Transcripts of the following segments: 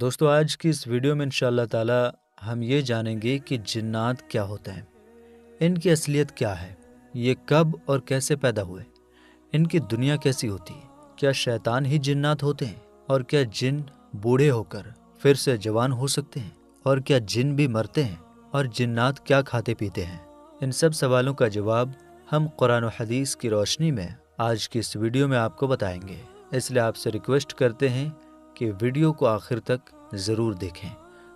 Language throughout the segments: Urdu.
دوستو آج کی اس ویڈیو میں انشاءاللہ تعالی ہم یہ جانیں گے کہ جنات کیا ہوتے ہیں، ان کی اصلیت کیا ہے، یہ کب اور کیسے پیدا ہوئے، ان کی دنیا کیسی ہوتی ہے، کیا شیطان ہی جنات ہوتے ہیں، اور کیا جن بوڑھے ہو کر پھر سے جوان ہو سکتے ہیں، اور کیا جن بھی مرتے ہیں، اور جنات کیا کھاتے پیتے ہیں۔ ان سب سوالوں کا جواب ہم قرآن و حدیث کی روشنی میں آج کی اس ویڈیو میں آپ کو بتائیں گے، اس لیے آپ سے ریکویسٹ کرتے ہیں کہ ویڈیو کو آخر تک ضرور دیکھیں۔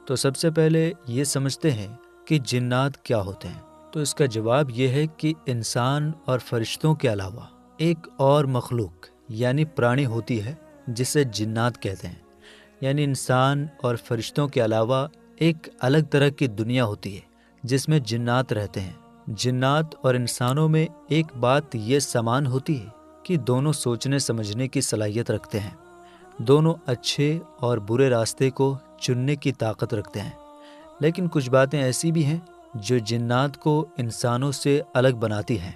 تو سب سے پہلے یہ سمجھتے ہیں کہ جنات کیا ہوتے ہیں، تو اس کا جواب یہ ہے کہ انسان اور فرشتوں کے علاوہ ایک اور مخلوق یعنی پرانی ہوتی ہے جسے جنات کہتے ہیں، یعنی انسان اور فرشتوں کے علاوہ ایک الگ طرح کی دنیا ہوتی ہے جس میں جنات رہتے ہیں۔ جنات اور انسانوں میں ایک بات یہ سمان ہوتی ہے کہ دونوں سوچنے سمجھنے کی صلاحیت رکھتے ہیں، دونوں اچھے اور برے راستے کو چننے کی طاقت رکھتے ہیں، لیکن کچھ باتیں ایسی بھی ہیں جو جنات کو انسانوں سے الگ بناتی ہیں۔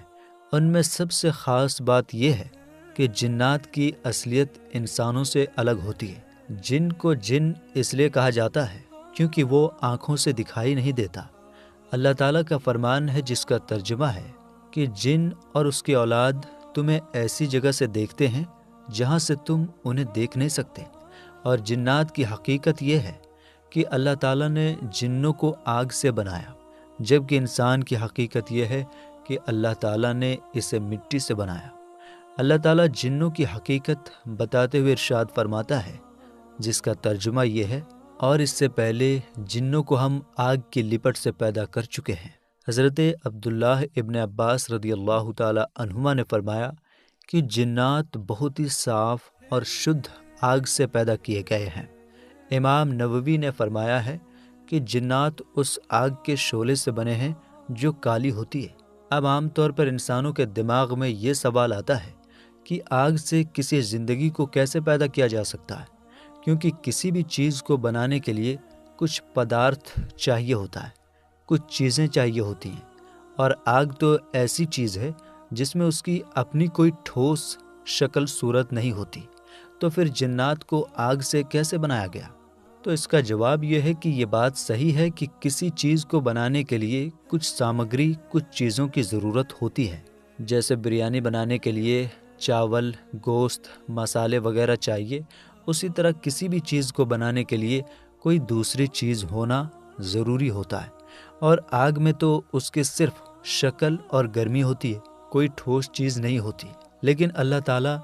ان میں سب سے خاص بات یہ ہے کہ جنات کی اصلیت انسانوں سے الگ ہوتی ہے۔ جن کو جن اس لیے کہا جاتا ہے کیونکہ وہ آنکھوں سے دکھائی نہیں دیتا۔ اللہ تعالیٰ کا فرمان ہے جس کا ترجمہ ہے کہ جن اور اس کی اولاد تمہیں ایسی جگہ سے دیکھتے ہیں جہاں سے تم انہیں دیکھ نہیں سکتے، اور جنات کی حقیقت یہ ہے کہ اللہ تعالیٰ نے جنوں کو آگ سے بنایا، جبکہ انسان کی حقیقت یہ ہے کہ اللہ تعالیٰ نے اسے مٹی سے بنایا۔ اللہ تعالیٰ جنوں کی حقیقت بتاتے ہوئے ارشاد فرماتا ہے جس کا ترجمہ یہ ہے، اور اس سے پہلے جنوں کو ہم آگ کی لپٹ سے پیدا کر چکے ہیں۔ حضرت عبداللہ ابن عباس رضی اللہ تعالی عنہما نے فرمایا کہ جنات بہت ہی صاف اور شدھ آگ سے پیدا کیے گئے ہیں۔ امام نووی نے فرمایا ہے کہ جنات اس آگ کے شعلے سے بنے ہیں جو کالی ہوتی ہے۔ اب عام طور پر انسانوں کے دماغ میں یہ سوال آتا ہے کہ آگ سے کسی زندگی کو کیسے پیدا کیا جا سکتا ہے، کیونکہ کسی بھی چیز کو بنانے کے لیے کچھ پدارتھ چاہیے ہوتا ہے، کچھ چیزیں چاہیے ہوتی ہیں، اور آگ تو ایسی چیز ہے جس میں اس کی اپنی کوئی ٹھوس شکل صورت نہیں ہوتی، تو پھر جنات کو آگ سے کیسے بنایا گیا؟ تو اس کا جواب یہ ہے کہ یہ بات صحیح ہے کہ کسی چیز کو بنانے کے لیے کچھ سامگری، کچھ چیزوں کی ضرورت ہوتی ہے۔ جیسے بریانی بنانے کے لیے چاول، گوشت، مسالے وغیرہ چاہیے، اسی طرح کسی بھی چیز کو بنانے کے لیے کوئی دوسری چیز ہونا ضروری ہوتا ہے، اور آگ میں تو اس کے صرف شکل اور گرمی ہوتی ہے، کوئی ٹھوس چیز نہیں ہوتی۔ لیکن اللہ تعالیٰ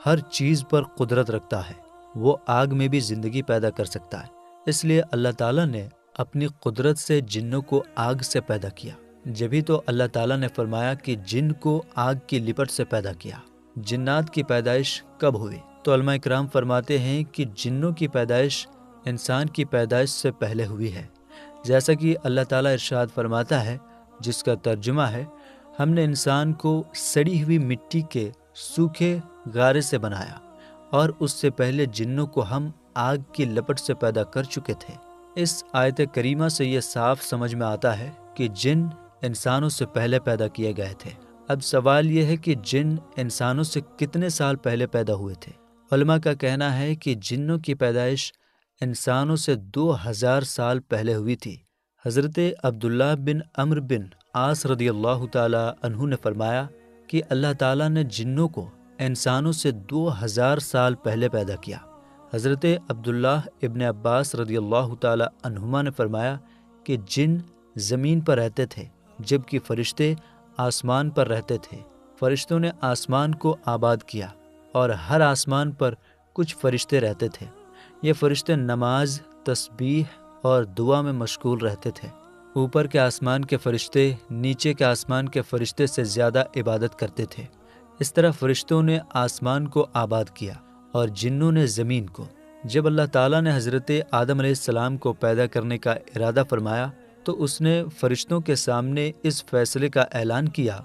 ہر چیز پر قدرت رکھتا ہے، وہ آگ میں بھی زندگی پیدا کر سکتا ہے، اس لیے اللہ تعالیٰ نے اپنی قدرت سے جنوں کو آگ سے پیدا کیا۔ جبھی تو اللہ تعالیٰ نے فرمایا کہ جن کو آگ کی لپٹ سے پیدا کیا۔ جنات کی پیدائش کب ہوئی؟ تو علماء اکرام فرماتے ہیں کہ جنوں کی پیدائش انسان کی پیدائش سے پہلے ہوئی ہے، جیسا کہ اللہ تعالیٰ ارشاد فرماتا ہے جس کا ترجمہ ہے، ہم نے انسان کو سڑی ہوئی مٹی کے سوکھے غارے سے بنایا، اور اس سے پہلے جنوں کو ہم آگ کی لپٹ سے پیدا کر چکے تھے۔ اس آیت کریمہ سے یہ صاف سمجھ میں آتا ہے کہ جن انسانوں سے پہلے پیدا کیے گئے تھے۔ اب سوال یہ ہے کہ جن انسانوں سے کتنے سال پہلے پیدا ہوئے تھے؟ علماء کا کہنا ہے کہ جنوں کی پیدائش انسانوں سے 2000 سال پہلے ہوئی تھی۔ حضرت عبداللہ بن عمرو بن عاص رضی اللہ تعالی عنہ نے فرمایا کہ اللہ تعالیٰ نے جنوں کو انسانوں سے 2000 سال پہلے پیدا کیا۔ حضرت عبداللہ ابن عباس رضی اللہ تعالی عنہما نے فرمایا کہ جن زمین پر رہتے تھے جبکہ فرشتے آسمان پر رہتے تھے۔ فرشتوں نے آسمان کو آباد کیا، اور ہر آسمان پر کچھ فرشتے رہتے تھے۔ یہ فرشتے نماز، تسبیح اور دعا میں مشغول رہتے تھے۔ اوپر کے آسمان کے فرشتے نیچے کے آسمان کے فرشتے سے زیادہ عبادت کرتے تھے۔ اس طرح فرشتوں نے آسمان کو آباد کیا اور جنوں نے زمین کو۔ جب اللہ تعالیٰ نے حضرت آدم علیہ السلام کو پیدا کرنے کا ارادہ فرمایا تو اس نے فرشتوں کے سامنے اس فیصلے کا اعلان کیا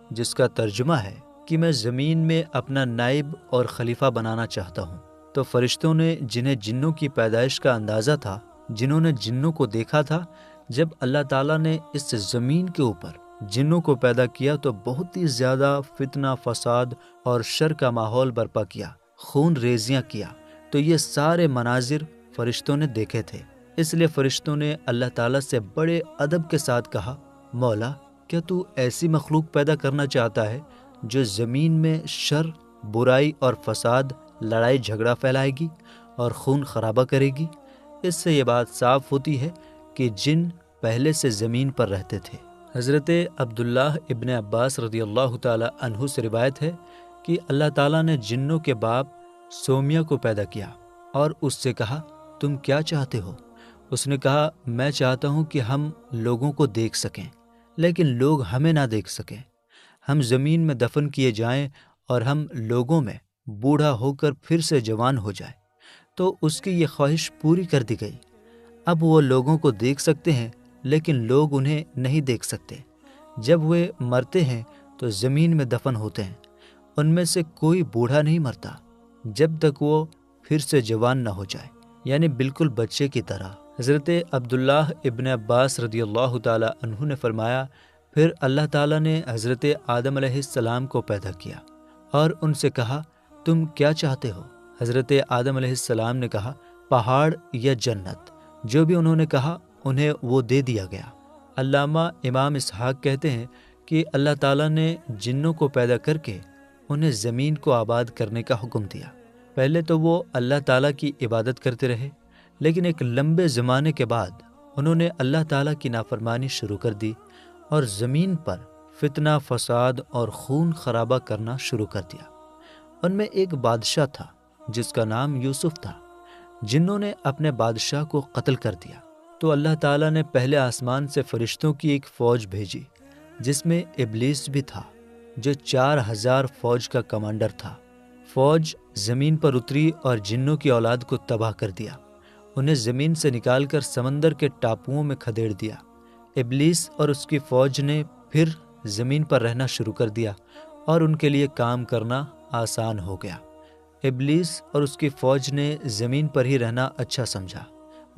جس کا ترجمہ ہے کہ میں زمین میں اپنا نائب اور خلیفہ بنانا چاہتا ہوں۔ تو فرشتوں نے جنہیں جنوں کی پیدائش کا اندازہ تھا، جنہوں نے جنوں کو دیکھا تھا، جب اللہ تعالیٰ نے اس زمین کے اوپر جنوں کو پیدا کیا تو بہت ہی زیادہ فتنہ، فساد اور شر کا ماحول برپا کیا، خون ریزیاں کیا۔ تو یہ سارے مناظر فرشتوں نے دیکھے تھے۔ اس لیے فرشتوں نے اللہ تعالیٰ سے بڑے ادب کے ساتھ کہا، مولا کیا تو ایسی مخلوق پیدا کرنا چاہتا ہے جو زمین میں شر، برائی اور فساد، لڑائی جھگڑا پھیلائے گی اور خون خرابہ کرے گی؟ اس سے یہ بات صاف ہوتی ہے کہ جن پہلے سے زمین پر رہتے تھے۔ حضرت عبداللہ ابن عباس رضی اللہ تعالی عنہ سے روایت ہے کہ اللہ تعالیٰ نے جنوں کے باپ سومیا کو پیدا کیا اور اس سے کہا، تم کیا چاہتے ہو؟ اس نے کہا، میں چاہتا ہوں کہ ہم لوگوں کو دیکھ سکیں لیکن لوگ ہمیں نہ دیکھ سکیں، ہم زمین میں دفن کیے جائیں اور ہم لوگوں میں بوڑھا ہو کر پھر سے جوان ہو جائے۔ تو اس کی یہ خواہش پوری کر دی گئی۔ اب وہ لوگوں کو دیکھ سکتے ہیں لیکن لوگ انہیں نہیں دیکھ سکتے۔ جب وہ مرتے ہیں تو زمین میں دفن ہوتے ہیں، ان میں سے کوئی بوڑھا نہیں مرتا جب تک وہ پھر سے جوان نہ ہو جائے، یعنی بالکل بچے کی طرح۔ حضرت عبداللہ ابن عباس رضی اللہ تعالی عنہ نے فرمایا، پھر اللہ تعالیٰ نے حضرت آدم علیہ السلام کو پیدا کیا اور ان سے کہا، تم کیا چاہتے ہو؟ حضرت آدم علیہ السلام نے کہا، پہاڑ یا جنت۔ جو بھی انہوں نے کہا انہیں وہ دے دیا گیا۔ علامہ امام اسحاق کہتے ہیں کہ اللہ تعالیٰ نے جنوں کو پیدا کر کے انہیں زمین کو آباد کرنے کا حکم دیا۔ پہلے تو وہ اللہ تعالیٰ کی عبادت کرتے رہے، لیکن ایک لمبے زمانے کے بعد انہوں نے اللہ تعالیٰ کی نافرمانی شروع کر دی اور زمین پر فتنہ، فساد اور خون خرابہ کرنا شروع کر دیا۔ ان میں ایک بادشاہ تھا جس کا نام یوسف تھا۔ جنوں نے اپنے بادشاہ کو قتل کر دیا تو اللہ تعالیٰ نے پہلے آسمان سے فرشتوں کی ایک فوج بھیجی جس میں ابلیس بھی تھا، جو 4000 فوج کا کمانڈر تھا۔ فوج زمین پر اتری اور جنوں کی اولاد کو تباہ کر دیا، انہیں زمین سے نکال کر سمندر کے ٹاپوؤں میں کھدیڑ دیا۔ ابلیس اور اس کی فوج نے پھر زمین پر رہنا شروع کر دیا اور ان کے لیے کام کرنا آسان ہو گیا۔ ابلیس اور اس کی فوج نے زمین پر ہی رہنا اچھا سمجھا۔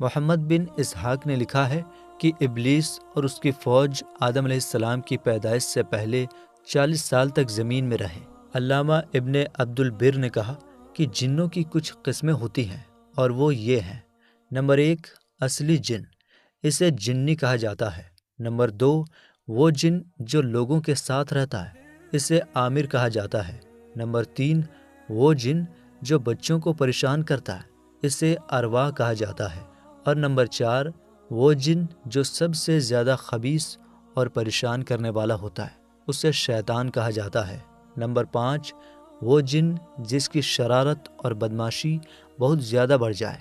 محمد بن اسحاق نے لکھا ہے کہ ابلیس اور اس کی فوج آدم علیہ السلام کی پیدائش سے پہلے 40 سال تک زمین میں رہے۔ علامہ ابن عبد البر نے کہا کہ جنوں کی کچھ قسمیں ہوتی ہیں اور وہ یہ ہیں: نمبر 1، اصلی جن، اسے جنی کہا جاتا ہے۔ نمبر 2، وہ جن جو لوگوں کے ساتھ رہتا ہے، اسے عامر کہا جاتا ہے۔ نمبر 3، وہ جن جو بچوں کو پریشان کرتا ہے، اسے ارواح کہا جاتا ہے۔ اور نمبر 4، وہ جن جو سب سے زیادہ خبیث اور پریشان کرنے والا ہوتا ہے، اسے شیطان کہا جاتا ہے۔ نمبر 5، وہ جن جس کی شرارت اور بدماشی بہت زیادہ بڑھ جائے،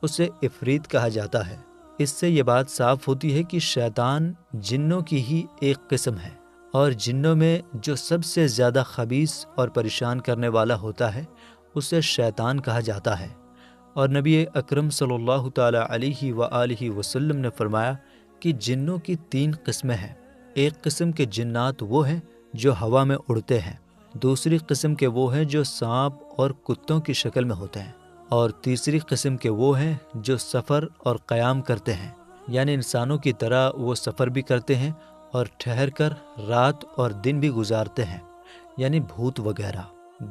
اسے عفریت کہا جاتا ہے۔ اس سے یہ بات صاف ہوتی ہے کہ شیطان جنوں کی ہی ایک قسم ہے، اور جنوں میں جو سب سے زیادہ خبیث اور پریشان کرنے والا ہوتا ہے اسے شیطان کہا جاتا ہے۔ اور نبی اکرم صلی اللہ تعالی علیہ وآلہ وسلم نے فرمایا کہ جنوں کی 3 قسمیں ہیں۔ ایک قسم کے جنات وہ ہیں جو ہوا میں اڑتے ہیں، دوسری قسم کے وہ ہیں جو سانپ اور کتوں کی شکل میں ہوتے ہیں، اور تیسری قسم کے وہ ہیں جو سفر اور قیام کرتے ہیں، یعنی انسانوں کی طرح وہ سفر بھی کرتے ہیں اور ٹھہر کر رات اور دن بھی گزارتے ہیں، یعنی بھوت وغیرہ۔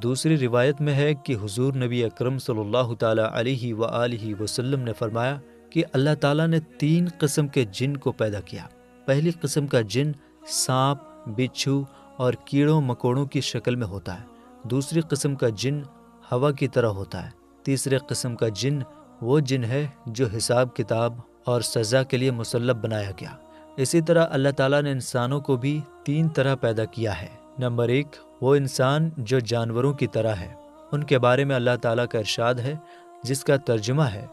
دوسری روایت میں ہے کہ حضور نبی اکرم صلی اللہ تعالی علیہ وآلہ وسلم نے فرمایا کہ اللہ تعالیٰ نے 3 قسم کے جن کو پیدا کیا۔ پہلی قسم کا جن سانپ، بچھو اور کیڑوں مکوڑوں کی شکل میں ہوتا ہے۔ دوسری قسم کا جن ہوا کی طرح ہوتا ہے۔ تیسرے قسم کا جن وہ جن ہے جو حساب کتاب اور سزا کے لیے مسلط بنایا گیا۔ اسی طرح اللہ تعالیٰ نے انسانوں کو بھی 3 طرح پیدا کیا ہے۔ نمبر 1، وہ انسان جو جانوروں کی طرح ہے۔ ان کے بارے میں اللہ تعالیٰ کا ارشاد ہے جس کا ترجمہ ہے،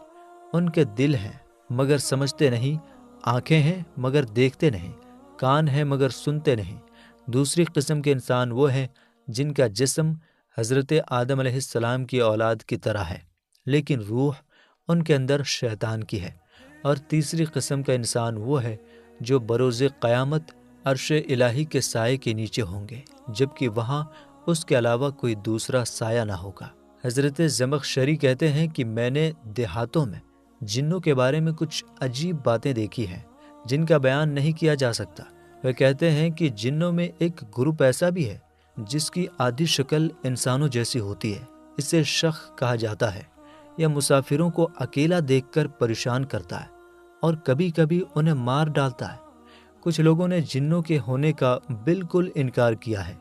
ان کے دل ہیں مگر سمجھتے نہیں، آنکھیں ہیں مگر دیکھتے نہیں، کان ہیں مگر سنتے نہیں۔ دوسری قسم کے انسان وہ ہیں جن کا جسم حضرت آدم علیہ السلام کی اولاد کی طرح ہے، لیکن روح ان کے اندر شیطان کی ہے۔ اور تیسری قسم کا انسان وہ ہے جو بروز قیامت عرش الہی کے سائے کے نیچے ہوں گے، جبکہ وہاں اس کے علاوہ کوئی دوسرا سایہ نہ ہوگا۔ حضرت زمخشری کہتے ہیں کہ میں نے دیہاتوں میں جنوں کے بارے میں کچھ عجیب باتیں دیکھی ہیں جن کا بیان نہیں کیا جا سکتا۔ وہ کہتے ہیں کہ جنوں میں ایک گروپ ایسا بھی ہے جس کی آدھی شکل انسانوں جیسی ہوتی ہے، اسے شخ کہا جاتا ہے۔ یا مسافروں کو اکیلا دیکھ کر پریشان کرتا ہے اور کبھی کبھی انہیں مار ڈالتا ہے۔ کچھ لوگوں نے جنوں کے ہونے کا بالکل انکار کیا ہے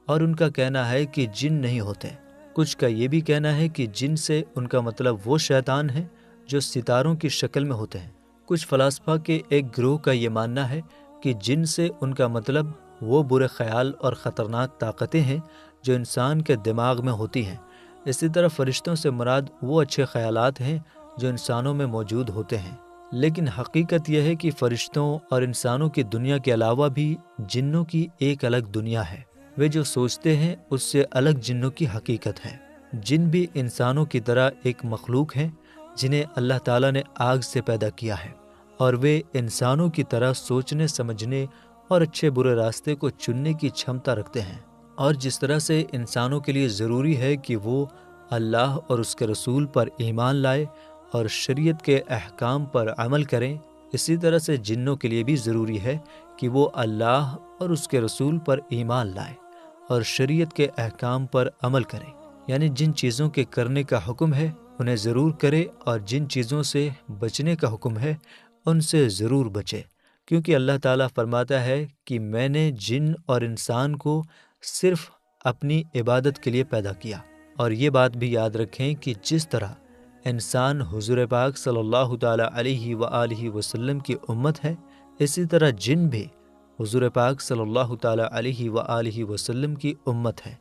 اور ان کا کہنا ہے کہ جن نہیں ہوتے۔ کچھ کا یہ بھی کہنا ہے کہ جن سے ان کا مطلب وہ شیطان ہیں جو ستاروں کی شکل میں ہوتے ہیں۔ کچھ فلاسفہ کے ایک گروہ کا یہ ماننا ہے کہ جن سے ان کا مطلب وہ برے خیال اور خطرناک طاقتیں ہیں جو انسان کے دماغ میں ہوتی ہیں۔ اسی طرح فرشتوں سے مراد وہ اچھے خیالات ہیں جو انسانوں میں موجود ہوتے ہیں۔ لیکن حقیقت یہ ہے کہ فرشتوں اور انسانوں کی دنیا کے علاوہ بھی جنوں کی ایک الگ دنیا ہے۔ وہ جو سوچتے ہیں اس سے الگ جنوں کی حقیقت ہے۔ جن بھی انسانوں کی طرح ایک مخلوق ہیں جنہیں اللہ تعالیٰ نے آگ سے پیدا کیا ہے، اور وہ انسانوں کی طرح سوچنے سمجھنے اور اچھے برے راستے کو چننے کی چھمتا رکھتے ہیں۔ اور جس طرح سے انسانوں کے لیے ضروری ہے کہ وہ اللہ اور اس کے رسول پر ایمان لائے اور شریعت کے احکام پر عمل کریں، اسی طرح سے جنوں کے لیے بھی ضروری ہے کہ وہ اللہ اور اس کے رسول پر ایمان لائے اور شریعت کے احکام پر عمل کریں۔ یعنی جن چیزوں کے کرنے کا حکم ہے انہیں ضرور کرے، اور جن چیزوں سے بچنے کا حکم ہے ان سے ضرور بچے، کیونکہ اللہ تعالیٰ فرماتا ہے کہ میں نے جن اور انسان کو صرف اپنی عبادت کے لیے پیدا کیا۔ اور یہ بات بھی یاد رکھیں کہ جس طرح انسان حضور پاک صلی اللہ تعالیٰ علیہ وآلہ وسلم کی امت ہے، اسی طرح جن بھی حضور پاک صلی اللہ تعالیٰ علیہ وآلہ وسلم کی امت ہے۔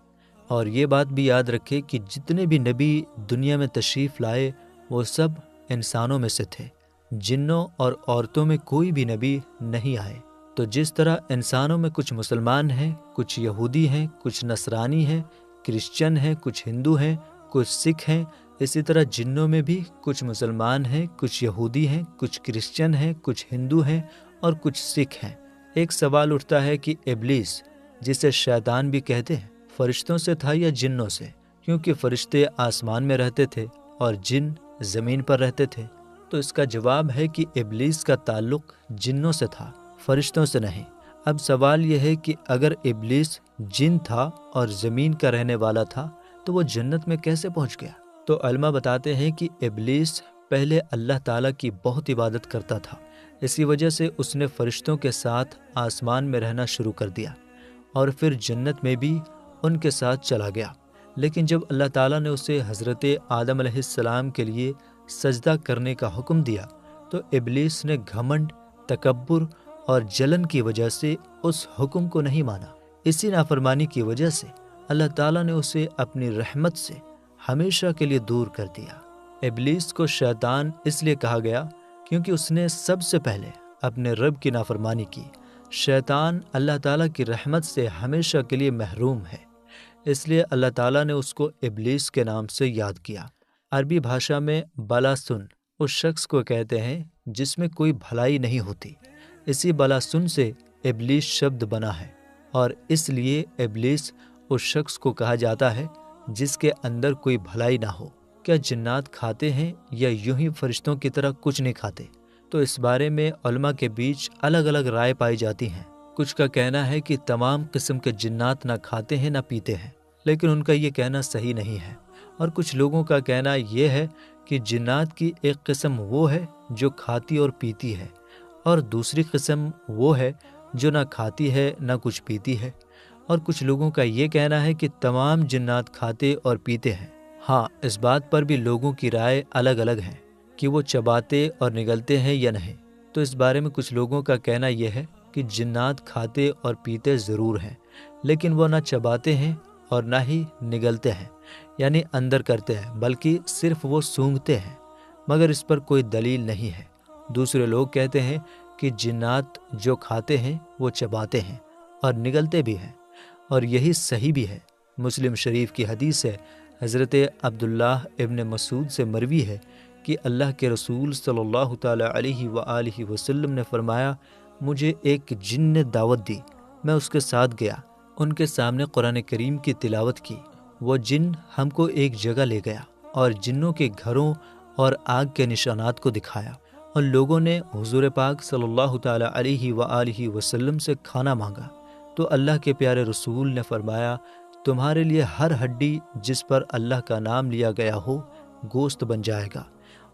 اور یہ بات بھی یاد رکھے کہ جتنے بھی نبی دنیا میں تشریف لائے وہ سب انسانوں میں سے تھے، جنوں اور عورتوں میں کوئی بھی نبی نہیں آئے۔ تو جس طرح انسانوں میں کچھ مسلمان ہیں، کچھ یہودی ہیں، کچھ نصرانی ہیں، کرسچن ہیں، کچھ ہندو ہیں، کچھ سکھ ہیں، اسی طرح جنوں میں بھی کچھ مسلمان ہیں، کچھ یہودی ہیں، کچھ کرسچن ہیں، کچھ ہندو ہیں اور کچھ سکھ ہیں۔ ایک سوال اٹھتا ہے کہ ابلیس، جسے شیطان بھی کہتے ہیں، فرشتوں سے تھا یا جنوں سے؟ کیونکہ فرشتے آسمان میں رہتے تھے اور جن زمین پر رہتے تھے۔ تو اس کا جواب ہے کہ ابلیس کا تعلق جنوں سے تھا، فرشتوں سے نہیں۔ اب سوال یہ ہے کہ اگر ابلیس جن تھا اور زمین کا رہنے والا تھا تو وہ جنت میں کیسے پہنچ گیا؟ تو علماء بتاتے ہیں کہ ابلیس پہلے اللہ تعالیٰ کی بہت عبادت کرتا تھا، اسی وجہ سے اس نے فرشتوں کے ساتھ آسمان میں رہنا شروع کر دیا اور پھر جنت میں بھی ان کے ساتھ چلا گیا۔ لیکن جب اللہ تعالیٰ نے اسے حضرت آدم علیہ السلام کے لیے سجدہ کرنے کا حکم دیا تو ابلیس نے گھمنڈ، تکبر اور جلن کی وجہ سے اس حکم کو نہیں مانا۔ اسی نافرمانی کی وجہ سے اللہ تعالیٰ نے اسے اپنی رحمت سے ہمیشہ کے لیے دور کر دیا۔ ابلیس کو شیطان اس لیے کہا گیا کیونکہ اس نے سب سے پہلے اپنے رب کی نافرمانی کی۔ شیطان اللہ تعالیٰ کی رحمت سے ہمیشہ کے لیے محروم ہے، اس لیے اللہ تعالیٰ نے اس کو ابلیس کے نام سے یاد کیا۔ عربی بھاشا میں بلاسن اس شخص کو کہتے ہیں جس میں کوئی بھلائی نہیں ہوتی۔ اسی بلاسن سے ابلیس شبد بنا ہے، اور اس لیے ابلیس اس شخص کو کہا جاتا ہے جس کے اندر کوئی بھلائی نہ ہو۔ کیا جنات کھاتے ہیں یا یوں ہی فرشتوں کی طرح کچھ نہیں کھاتے؟ تو اس بارے میں علماء کے بیچ الگ الگ رائے پائی جاتی ہیں۔ کچھ کا کہنا ہے کہ تمام قسم کے جنات نہ کھاتے ہیں نہ پیتے ہیں، لیکن ان کا یہ کہنا صحیح نہیں ہے۔ اور کچھ لوگوں کا کہنا یہ ہے کہ جنات کی ایک قسم وہ ہے جو کھاتی اور پیتی ہے، اور دوسری قسم وہ ہے جو نہ کھاتی ہے نہ کچھ پیتی ہے۔ اور کچھ لوگوں کا یہ کہنا ہے کہ تمام جنات کھاتے اور پیتے ہیں۔ ہاں، اس بات پر بھی لوگوں کی رائے الگ الگ ہیں کہ وہ چباتے اور نگلتے ہیں یا نہیں۔ تو اس بارے میں کچھ لوگوں کا کہنا یہ ہے کہ جنات کھاتے اور پیتے ضرور ہیں، لیکن وہ نہ چباتے ہیں اور نہ ہی نگلتے ہیں، یعنی اندر کرتے ہیں، بلکہ صرف وہ سونگھتے ہیں، مگر اس پر کوئی دلیل نہیں ہے۔ دوسرے لوگ کہتے ہیں کہ جنات جو کھاتے ہیں وہ چباتے ہیں اور نگلتے بھی ہیں، اور یہی صحیح بھی ہے۔ مسلم شریف کی حدیث ہے، حضرت عبداللہ ابن مسعود سے مروی ہے کہ اللہ کے رسول صلی اللہ تعالیٰ علیہ وآلہ وسلم نے فرمایا، مجھے ایک جن نے دعوت دی، میں اس کے ساتھ گیا، ان کے سامنے قرآن کریم کی تلاوت کی۔ وہ جن ہم کو ایک جگہ لے گیا اور جنوں کے گھروں اور آگ کے نشانات کو دکھایا، اور لوگوں نے حضور پاک صلی اللہ تعالیٰ علیہ وآلہ وسلم سے کھانا مانگا تو اللہ کے پیارے رسول نے فرمایا، تمہارے لیے ہر ہڈی جس پر اللہ کا نام لیا گیا ہو گوشت بن جائے گا،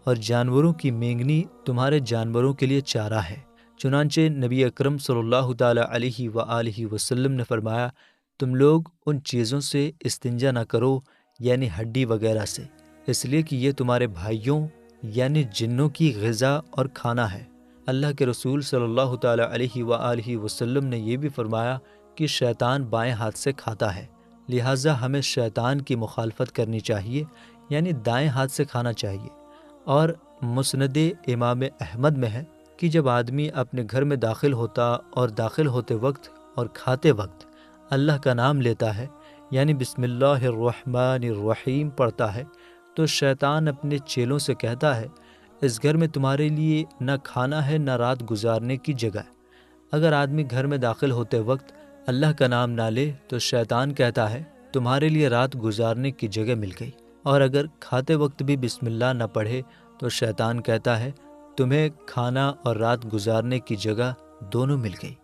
اور جانوروں کی مینگنی تمہارے جانوروں کے لیے چارہ ہے۔ چنانچہ نبی اکرم صلی اللہ تعالیٰ علیہ وآلہ وسلم نے فرمایا، تم لوگ ان چیزوں سے استنجا نہ کرو، یعنی ہڈی وغیرہ سے، اس لیے کہ یہ تمہارے بھائیوں یعنی جنوں کی غذا اور کھانا ہے۔ اللہ کے رسول صلی اللہ تعالیٰ علیہ وآلہ وسلم نے یہ بھی فرمایا کہ شیطان بائیں ہاتھ سے کھاتا ہے، لہٰذا ہمیں شیطان کی مخالفت کرنی چاہیے، یعنی دائیں ہاتھ سے کھانا چاہیے۔ اور مسند امام احمد میں ہے کہ جب آدمی اپنے گھر میں داخل ہوتا اور داخل ہوتے وقت اور کھاتے وقت اللہ کا نام لیتا ہے، یعنی بسم اللہ الرحمن الرحیم پڑھتا ہے، تو شیطان اپنے چیلوں سے کہتا ہے، اس گھر میں تمہارے لیے نہ کھانا ہے نہ رات گزارنے کی جگہ۔ اگر آدمی گھر میں داخل ہوتے وقت اللہ کا نام نہ لے تو شیطان کہتا ہے تمہارے لیے رات گزارنے کی جگہ مل گئی، اور اگر کھاتے وقت بھی بسم اللہ نہ پڑھے تو شیطان کہتا ہے تمہیں کھانا اور رات گزارنے کی جگہ دونوں مل گئی۔